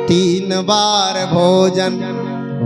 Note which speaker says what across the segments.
Speaker 1: तीन बार भोजन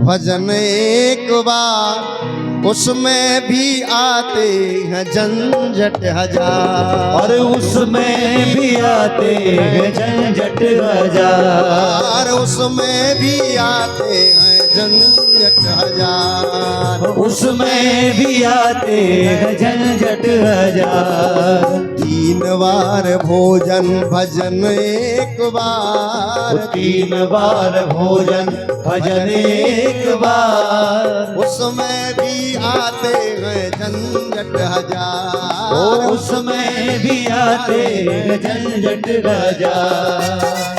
Speaker 1: भजन एक बार, उसमें भी आते हैं झंझट हजार।
Speaker 2: और उसमें भी आते हैं झंझट हजार।
Speaker 1: उसमें भी आते हैं झंझट हजार।
Speaker 2: उसमें भी आते हैं झंझट हजार।
Speaker 1: तीन बार भोजन भजन एक बार,
Speaker 2: तीन बार भोजन भजन एक बार,
Speaker 1: उसमें भी आते हैं झंझट हजार।
Speaker 2: उसमें भी आते हैं झंझट हजार।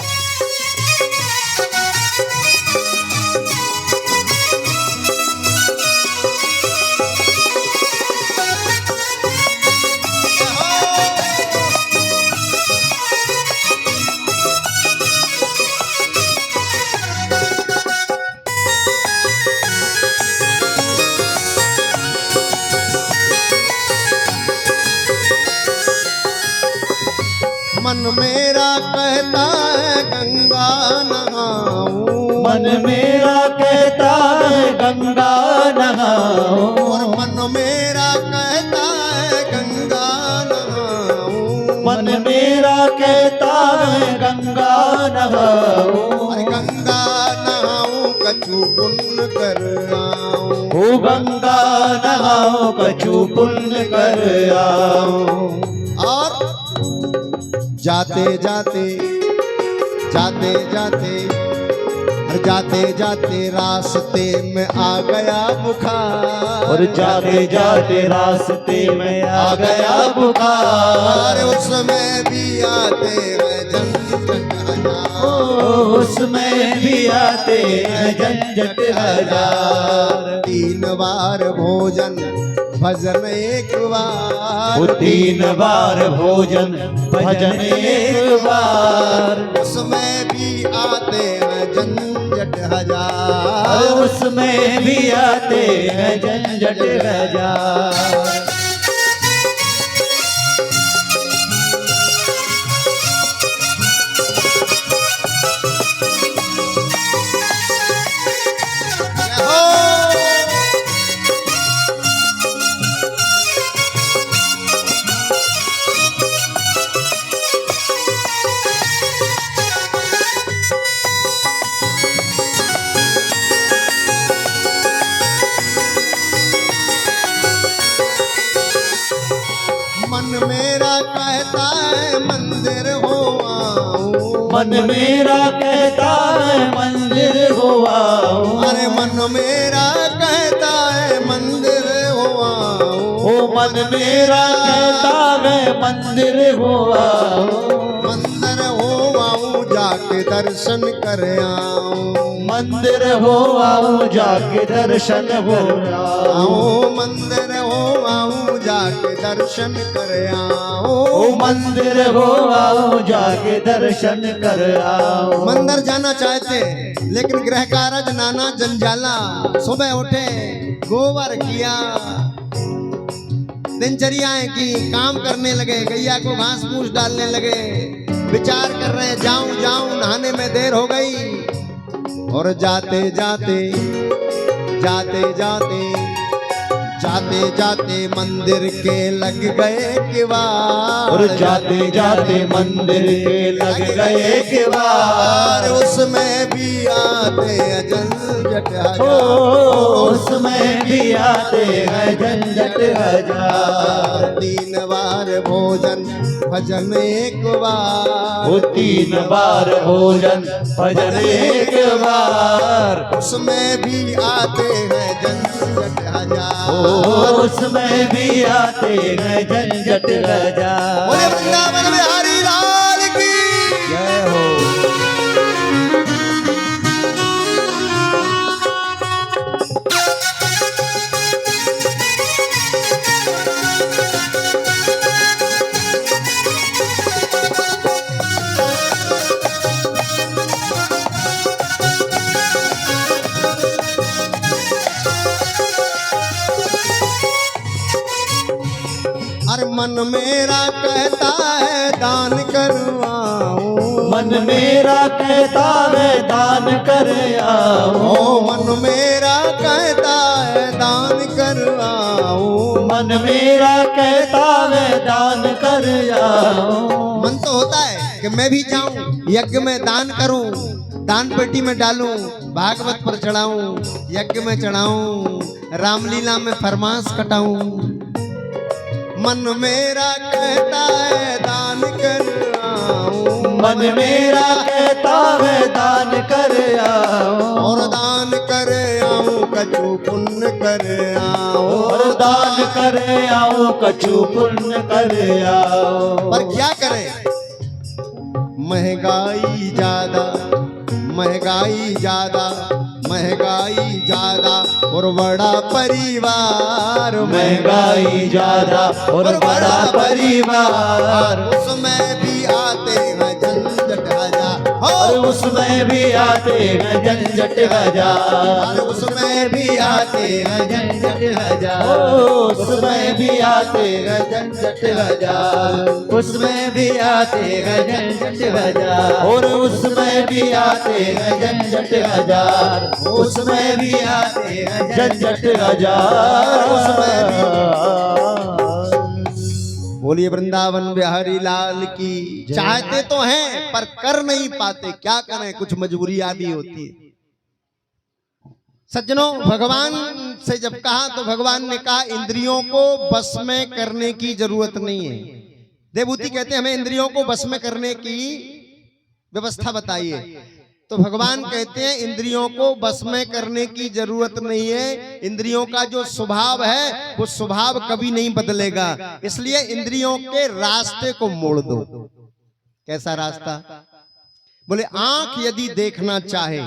Speaker 1: मन मेरा कहता है गंगा नहाऊं।
Speaker 2: मन मेरा कहता है गंगा नहाऊं।
Speaker 1: और मन मेरा कहता है गंगा नहाऊं।
Speaker 2: मन मेरा कहता है गंगा नहाऊं।
Speaker 1: अरे गंगा नहाऊं कछु पुण्य कर आऊं।
Speaker 2: ओ गंगा नहाऊं कछु पुण्य कर आऊं।
Speaker 1: और जाते जाते जाते जाते जाते जाते रास्ते में आ गया बुखार।
Speaker 2: और जाते जाते रास्ते में आ गया बुखार।
Speaker 1: उसमें भी आते हैं झंझट हजार।
Speaker 2: उसमें भी आते हैं झंझट हजार।
Speaker 1: तीन बार भोजन भजन एक बार,
Speaker 2: तीन बार भोजन भजन एक बार,
Speaker 1: उसमें भी आते हैं झंझट हजार।
Speaker 2: उसमें भी आते हैं झंझट हजार।
Speaker 1: मन मेरा कहता है मंदिर हो आऊं।
Speaker 2: मन मेरा कहता है मंदिर हो आऊं।
Speaker 1: अरे मन मेरा कहता है मंदिर हो आऊं।
Speaker 2: ओ मन मेरा कहता है मंदिर हो आऊं।
Speaker 1: मंदिर हो आऊं जाके दर्शन कर आऊं।
Speaker 2: मंदिर हो आऊं जाके दर्शन हो आऊं।
Speaker 1: मंदिर हो आऊं जाके दर्शन कर आऊं।
Speaker 2: ओ मंदिर हो आऊं जाके दर्शन कर आऊं।
Speaker 1: मंदिर जाना चाहते लेकिन गृह कार्य नाना जंजाला। सुबह उठे गोबर किया, दिनचर्याएं की, काम करने लगे, गैया को घास फूस डालने लगे, विचार कर रहे जाऊं जाऊं, नहाने में देर हो गई। और जाते जाते जाते जाते जाते जाते मंदिर के लग गए किवाड़।
Speaker 2: और जाते जाते मंदिर के लग गए किवाड़।
Speaker 1: उसमें भी आते हैं झंझट हजार।
Speaker 2: उसमें भी आते हैं झंझट हजार।
Speaker 1: तीन बार भोजन भजन एक बार,
Speaker 2: वो तीन बार भोजन भजन एक बार,
Speaker 1: उसमें भी आते हैं झंझट हजार।
Speaker 2: उसमें भी आते हैं झंझट हजार।
Speaker 1: बोले वृंदावन बिहारी लाल की
Speaker 2: जय हो।
Speaker 1: अरे मन मेरा कहता है दान करवाऊं।
Speaker 2: मन मेरा कहता है दान कर आओ,
Speaker 1: ओ मन मेरा कहता है दान कर आओ,
Speaker 2: मन मेरा कहता है दान कर आओ।
Speaker 1: मन तो होता है कि मैं भी जाऊं यज्ञ में दान करूं, दान पेटी में डालूं, भागवत पर चढ़ाऊं, यज्ञ में चढ़ाऊं, रामलीला में फरमास कटाऊं। मन मेरा कहता है दान कर आऊं,
Speaker 2: मन मेरा कहता है दान कर आओ,
Speaker 1: और दान कर आऊं कछु पुण्य कर आऊं,
Speaker 2: और दान कर आओ कछु पुण्य कर आओ।
Speaker 1: पर क्या करें, महंगाई ज्यादा, महंगाई ज्यादा, महंगाई ज्यादा और बड़ा परिवार,
Speaker 2: महंगाई ज्यादा और बड़ा परिवार,
Speaker 1: उसमें भी आते हैं झंझट हजार,
Speaker 2: और उसमें भी आते हैं झंझट हजार,
Speaker 1: उसमें भी आते हैं झंझट हजार,
Speaker 2: उसमें भी आते हैं झंझट हजार, उसमें भी आते हैं झंझट हजार, और उसमें भी आते हैं झंझट हजार, उसमें भी आते हैं झंझट हजार, उसमें भी।
Speaker 1: बोलिए वृंदावन बिहारी लाल की। चाहते तो हैं पर कर नहीं पाते, क्या करें, कुछ मजबूरियां भी होती है। सज्जनों, भगवान से जब कहा तो भगवान ने कहा इंद्रियों को बस में करने की जरूरत नहीं है। देवभूति कहते हैं हमें इंद्रियों को बस में करने की व्यवस्था बताइए, तो भगवान कहते हैं इंद्रियों को बस में करने की जरूरत नहीं है। इंद्रियों का जो स्वभाव है वो स्वभाव कभी नहीं बदलेगा, इसलिए इंद्रियों के रास्ते को मोड़ दो। कैसा रास्ता? बोले आंख यदि देखना चाहे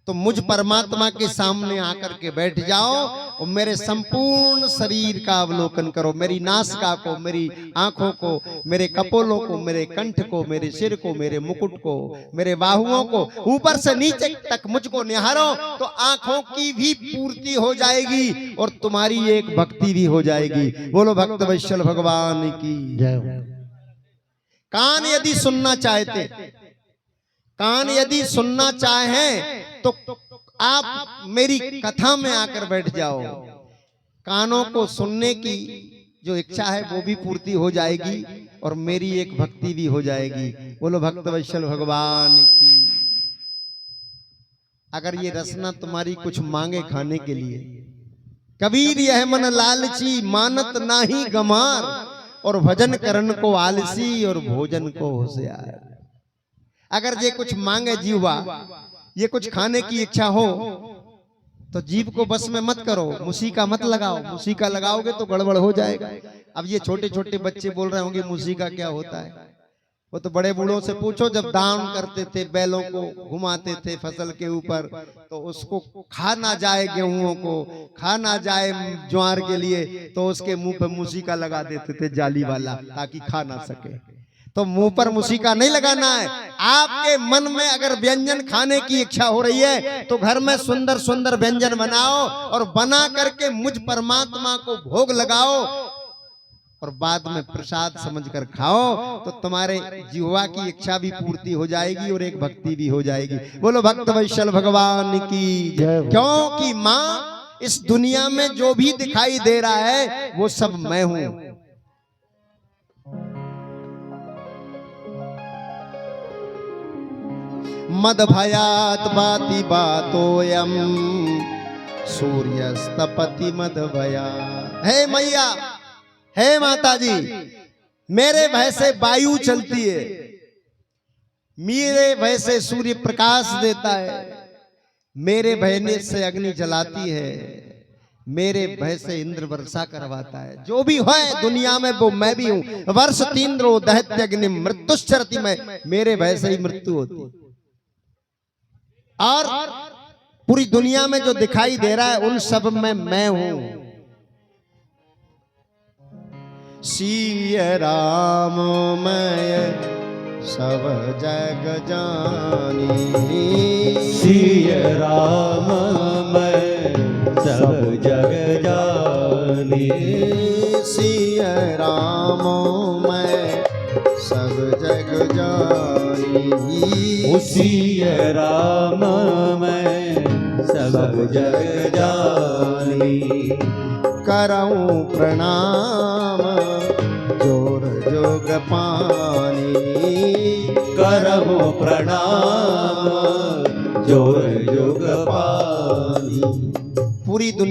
Speaker 1: तो मुझ परमात्मा के सामने आकर के बैठ जाओ और मेरे संपूर्ण शरीर का अवलोकन करो, मेरी नासिका को, मेरी आंखों को, मेरे कपोलों को, मेरे कंठ को, मेरे सिर को, मेरे मुकुट को, मेरे बाहुओं को, ऊपर से नीचे तक मुझको निहारो तो आंखों की भी पूर्ति हो जाएगी और तुम्हारी एक भक्ति भी हो जाएगी। बोलो भक्त वत्सल भगवान की जय। कान यदि सुनना चाहते, कान यदि सुनना चाहें तो आप मेरी कथा में आकर बैठ जाओ, कानों को सुनने की जो इच्छा है वो भी पूर्ति हो जाएगी और मेरी एक भक्ति भी हो जाएगी। बोलो भक्त वत्सल भगवान की। अगर ये रसना तुम्हारी कुछ मांगे खाने के लिए, कबीर यह मन लालची मानत नाही गमार, और भजन करन को आलसी और भोजन को होशियार। अगर ये कुछ मांगे जीवा, ये कुछ खाने की इच्छा हो तो जीव को बस में मत करो, मूसिका मत लगाओ। मूसिका लगाओगे तो गड़बड़ हो जाएगा। अब ये छोटे छोटे बच्चे बोल रहे होंगे मूसिका क्या होता है, वो तो बड़े बूढ़ों से पूछो। जब दान करते थे, बैलों को घुमाते थे फसल के ऊपर, तो उसको खा ना जाए, गेहूं को खा ना जाए ज्वार के लिए, तो उसके मुंह पे मूसिका लगा देते थे जाली वाला, ताकि खा ना सके। तो मुंह पर मूसिका नहीं लगाना है। आपके मन में अगर व्यंजन खाने की इच्छा हो रही है तो घर में सुंदर सुंदर व्यंजन बनाओ और बना करके मुझ परमात्मा को भोग लगाओ और बाद में प्रसाद समझकर खाओ, तो तुम्हारे जिह्वा की इच्छा भी पूर्ति हो जाएगी और एक भक्ति भी हो जाएगी। बोलो भक्त वत्सल भगवान की जय। क्योंकि माँ, इस दुनिया में जो भी दिखाई दे रहा है वो सब मैं हूं। मद भयात बाति बातोयम सूर्यस्तपति मद भया। हे मैया, हे माता जी, मेरे भय से वायु चलती है, मेरे भय से सूर्य प्रकाश देता है, मेरे भय से अग्नि जलाती है, मेरे भय से इंद्र वर्षा करवाता है। जो भी है दुनिया में वो मैं भी हूं। वर्ष तीन्द्रो दहत्य अग्नि मृत्युश्चरति में, मेरे भय से ही मृत्यु होती है। और पूरी दुनिया में जो दिखाई दे रहा है उन सब में मैं हूं। सिय राम मैं सब जग जानी,
Speaker 2: सिय राम मैं सब जग जानी,
Speaker 1: सिय राम मैं सब जग जानी।
Speaker 2: उसी राम मैं सब जग जानी।
Speaker 1: करऊं प्रणाम जोर जोग पानी।
Speaker 2: करहु प्रणाम जोर जोग पानी।
Speaker 1: पूरी दुनिया